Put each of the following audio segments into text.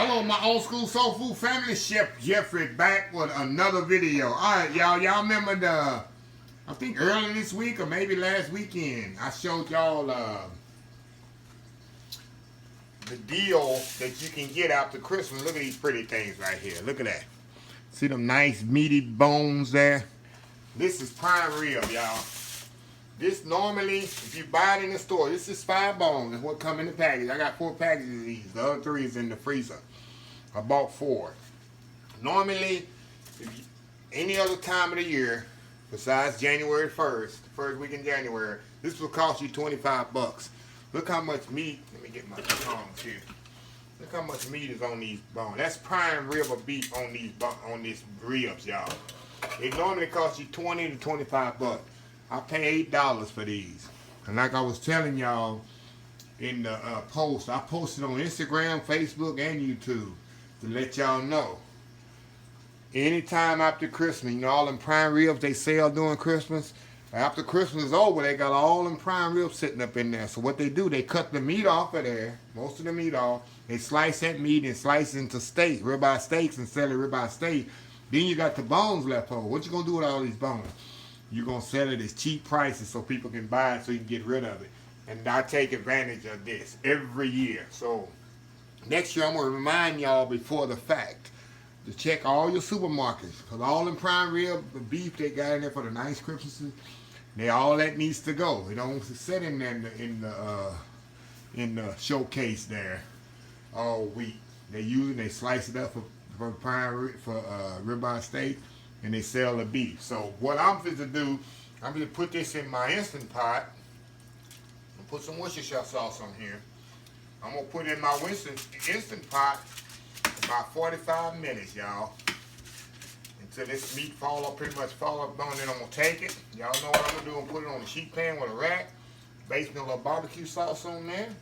Hello, my old school soul food family. Chef Jeffrey back with another video. Alright, y'all. Y'all remember I think earlier this week or maybe last weekend, I showed y'all the deal that you can get after Christmas. Look at these pretty things right here. Look at that. See them nice meaty bones there? This is prime rib, y'all. This normally, if you buy it in the store, this is 5 bones. That's what come in the package. I got 4 packages of these. The other 3 is in the freezer. I bought 4. Normally, any other time of the year, besides January 1st, the first week in January, this will cost you 25 bucks. Look how much meat. Let me get my tongs here. Look how much meat is on these bones. That's prime rib of beef on these ribs, y'all. It normally costs you 20 to 25 bucks. I pay $8 for these. And like I was telling y'all in the post, I posted on Instagram, Facebook, and YouTube to let y'all know. Anytime after Christmas, you know, all them prime ribs they sell during Christmas. After Christmas is over, they got all them prime ribs sitting up in there. So what they do, they cut the meat off of there, most of the meat off. They slice that meat and slice it into steak, ribeye steaks, and sell it ribeye steak. Then you got the bones left over. What you gonna do with all these bones? You're going to sell it as cheap prices so people can buy it so you can get rid of it. And I take advantage of this every year. So next year I'm going to remind y'all before the fact to check all your supermarkets. Because all them prime rib, the beef they got in there for the nice Christmases, all that needs to go. It don't sit in there in the showcase there all week. They slice it up for ribeye steak. And they sell the beef. So what I'm going to do, I'm going to put this in my Instant Pot and put some Worcestershire sauce on here. I'm going to put it in my Instant Pot about 45 minutes, y'all. Until this meat pretty much fall up on. Then I'm going to take it. Y'all know what I'm going to do. I'm going to put it on a sheet pan with a rack. Basting a little barbecue sauce on there. And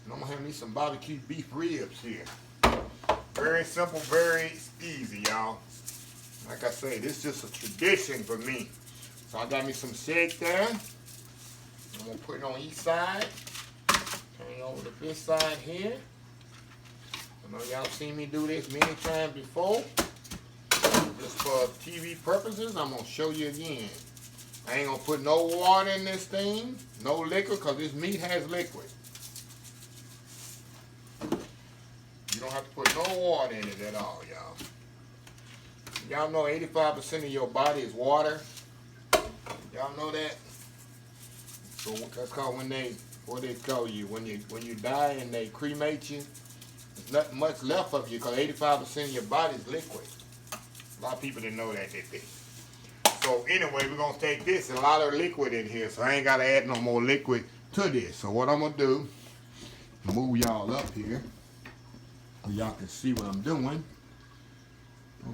I'm going to have me some barbecue beef ribs here. Very simple, very easy, y'all. Like I say, this is just a tradition for me. So I got me some shake there. I'm going to put it on each side. Turn it over to this side here. I know y'all seen me do this many times before. Just for TV purposes, I'm going to show you again. I ain't going to put no water in this thing. No liquor, because this meat has liquid. You don't have to put no water in it at all, y'all. Y'all know 85% of your body is water. Y'all know that? So that's called what they tell you, when you die and they cremate you, there's not much left of you because 85% of your body is liquid. A lot of people didn't know that, did they? So anyway, we're going to take this, a lot of liquid in here, so I ain't got to add no more liquid to this. So what I'm going to do, move y'all up here so y'all can see what I'm doing.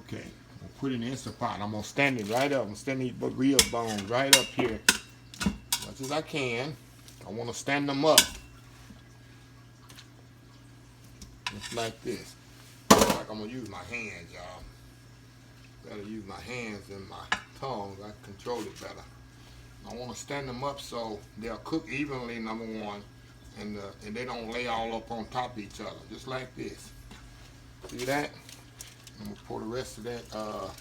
Okay. I'm going to put it in the Instant Pot. I'm going to stand it right up. I'm going to stand these rib bones right up here as much as I can. I want to stand them up. Just like this. Like I'm going to use my hands, y'all. Better use my hands than my tongues. I control it better. I want to stand them up so they'll cook evenly, number one, and they don't lay all up on top of each other. Just like this. See that? I'm going to pour the rest of that,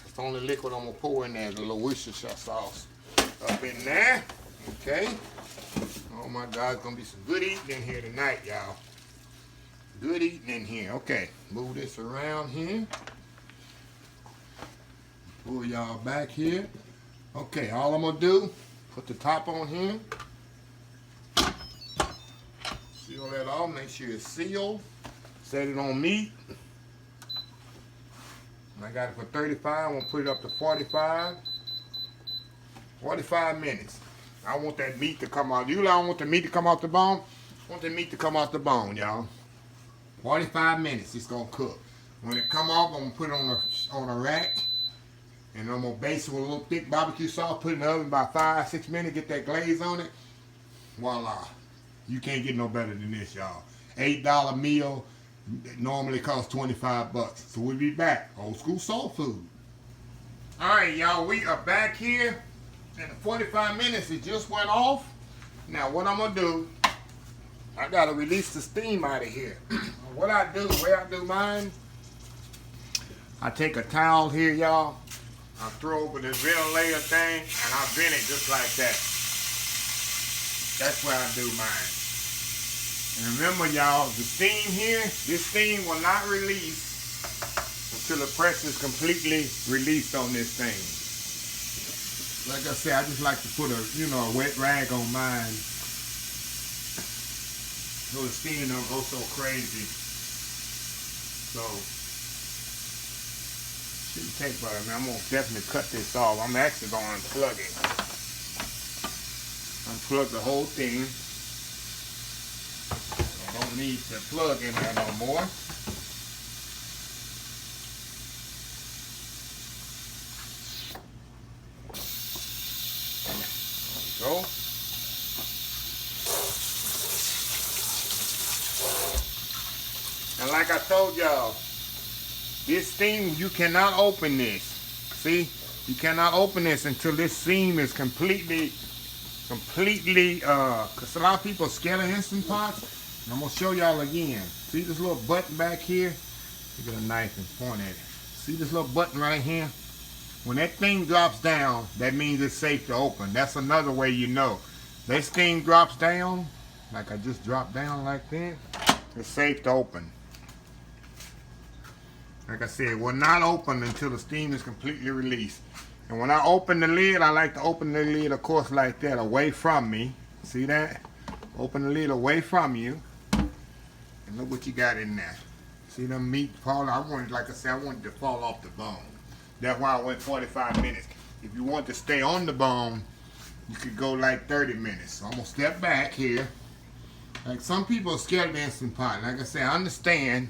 it's only liquid I'm going to pour in there, the little Worcestershire sauce up in there, okay? Oh my God, it's going to be some good eating in here tonight, y'all. Good eating in here, okay. Move this around here. Pull y'all back here. Okay, all I'm going to do, put the top on here. Seal that off, make sure it's sealed. Set it on meat. I got it for 35. I'm going to put it up to 45. 45 minutes. I want that meat to come out. You don't want the meat to come off the bone? I want the meat to come off the bone, y'all. 45 minutes it's going to cook. When it come off, I'm going to put it on a rack. And I'm going to baste it with a little thick barbecue sauce. Put it in the oven about 5-6 minutes. Get that glaze on it. Voila. You can't get no better than this, y'all. $8 meal. It normally costs 25 bucks. So we'll be back. Old school soul food. Alright, y'all, we are back here. And the 45 minutes, it just went off. Now what I'm going to do, I gotta release the steam out of here. What I do, where I do mine, I take a towel here, y'all. I throw over this ventilator thing, and I vent it just like that. That's where I do mine. And remember, y'all, the steam here, this steam will not release until the pressure is completely released on this thing. Like I said, I just like to put a, a wet rag on mine so the steam don't go so crazy. So, shouldn't take but I mean, I'm gonna definitely cut this off. I'm actually gonna unplug it. Unplug the whole thing. I don't need to plug in there no more. There we go. And like I told y'all, this thing, you cannot open this. See? You cannot open this until this seam is completely, because a lot of people are scared of Instant Pots. And I'm going to show y'all again. See this little button back here? Get a knife and point at it. See this little button right here? When that thing drops down, that means it's safe to open. That's another way you know. This thing drops down, like I just dropped down like that, it's safe to open. Like I said, it will not open until the steam is completely released. And when I open the lid, I like to open the lid, of course, like that, away from me. See that? Open the lid away from you. And look what you got in there. See them meat falling? I wanted, like I said, I wanted to fall off the bone. That's why I went 45 minutes. If you want to stay on the bone, you could go like 30 minutes. So I'm going to step back here. Like some people are scared of the Instant Pot. Like I said, I understand.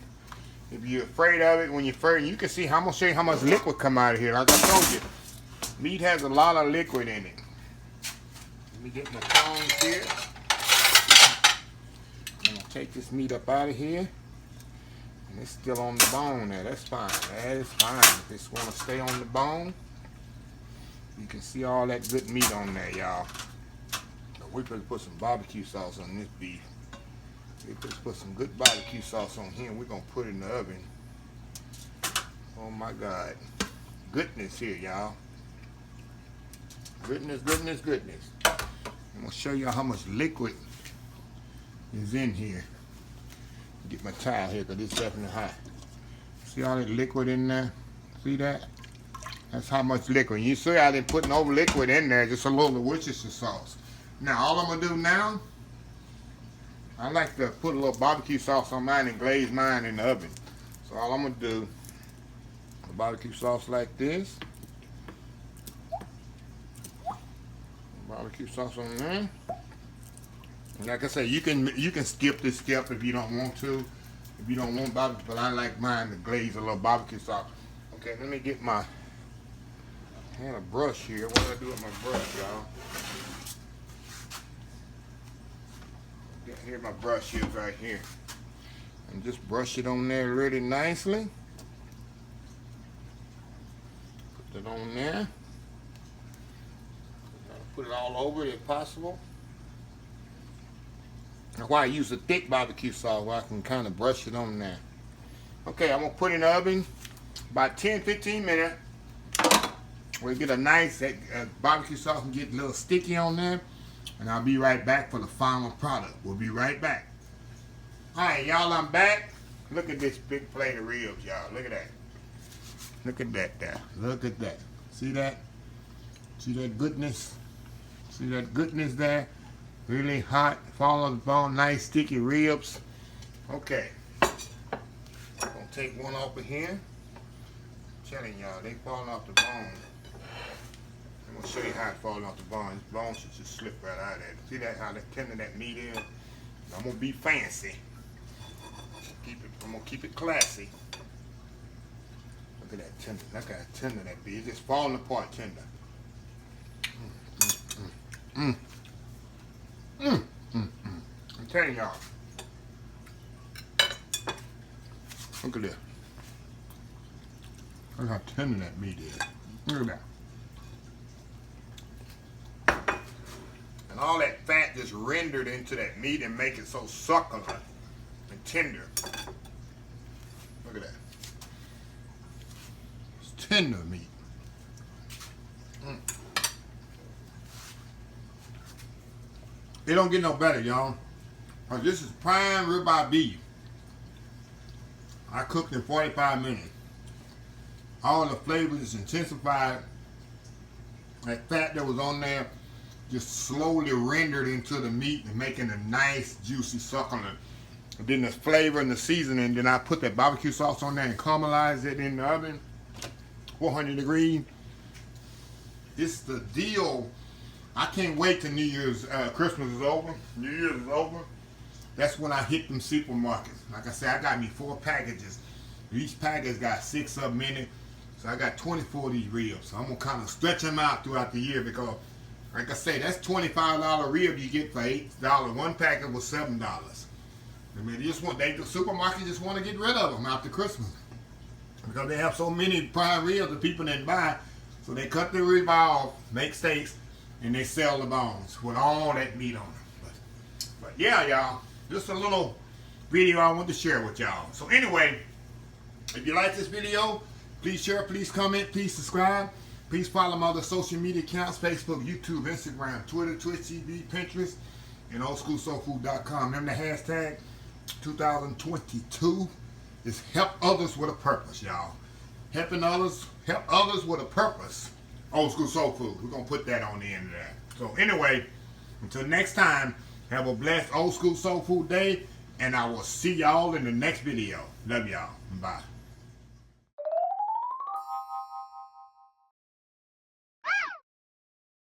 If you're afraid of it, when you're afraid, you can see, I'm going to show you how much liquid come out of here. Like I told you, meat has a lot of liquid in it. Let me get my tongs here. I'm going to take this meat up out of here. And it's still on the bone there. That's fine. That is fine. If it's want to stay on the bone, you can see all that good meat on there, y'all. We better put some barbecue sauce on this beef. We better put some good barbecue sauce on here, and we're going to put it in the oven. Oh my God. Goodness here, y'all. Goodness, goodness, goodness. I'm going to show y'all how much liquid is in here. Get my towel here because it's definitely hot. See all that liquid in there? See that? That's how much liquid. You see I didn't put no liquid in there, just a little Worcester sauce. Now all I'm going to do now, I like to put a little barbecue sauce on mine and glaze mine in the oven. So all I'm going to do, a barbecue sauce like this. Barbecue sauce on there. Like I said, you can skip this step if you don't want to. If you don't want barbecue, but I like mine to glaze a little barbecue sauce. Okay, let me get my, I had a brush here. What do I do with my brush, y'all? Here my brush is right here. And just brush it on there really nicely. Put it on there. Put it all over it if possible. That's why I use a thick barbecue sauce where I can kind of brush it on there. Okay, I'm going to put it in the oven about 10-15 minutes. We'll get a nice barbecue sauce and get a little sticky on there. And I'll be right back for the final product. We'll be right back. Alright, y'all, I'm back. Look at this big plate of ribs, y'all. Look at that. Look at that there. Look at that. See that? See that goodness? See that goodness there? Really hot, fall on the bone, nice sticky ribs. Okay. I'm gonna take one off of here. I'm telling y'all, they falling off the bone. I'm gonna show you how it falls off the bone. This bone should just slip right out of there. See that how tender that meat is? I'm gonna be fancy. I'm gonna keep it classy. Look at that tender. Look at how tender that be. It's just falling apart tender. I'm telling y'all. Look at this. Look how tender that meat is. Look at that. And all that fat just rendered into that meat and make it so succulent and tender. Look at that. It's tender meat. It don't get no better, y'all. This is prime ribeye beef. I cooked in 45 minutes. All the flavors is intensified. That fat that was on there just slowly rendered into the meat and making a nice, juicy, succulent. And then the flavor and the seasoning, then I put that barbecue sauce on there and caramelized it in the oven, 400 degrees. This is the deal. I can't wait till New Year's, Christmas is over. New Year's is over. That's when I hit them supermarkets. Like I said, I got me 4 packages. Each package got 6 of them in it. So I got 24 of these ribs. So I'm going to kind of stretch them out throughout the year because, like I say, that's $25 rib you get for $8. One packet was $7. I mean, the supermarket just want to get rid of them after Christmas. Because they have so many prime ribs that people didn't buy. So they cut the rib off, make steaks, and they sell the bones with all that meat on them. But yeah, y'all, just a little video I want to share with y'all. So anyway, if you like this video, please share, please comment, please subscribe. Please follow my other social media accounts, Facebook, YouTube, Instagram, Twitter, Twitch TV, Pinterest, and oldschoolsoulfood.com. Remember the hashtag 2022 is help others with a purpose, y'all. Helping others, help others with a purpose. Old School Soul Food. We're going to put that on the end of that. So anyway, until next time, have a blessed Old School Soul Food day, and I will see y'all in the next video. Love y'all. Bye.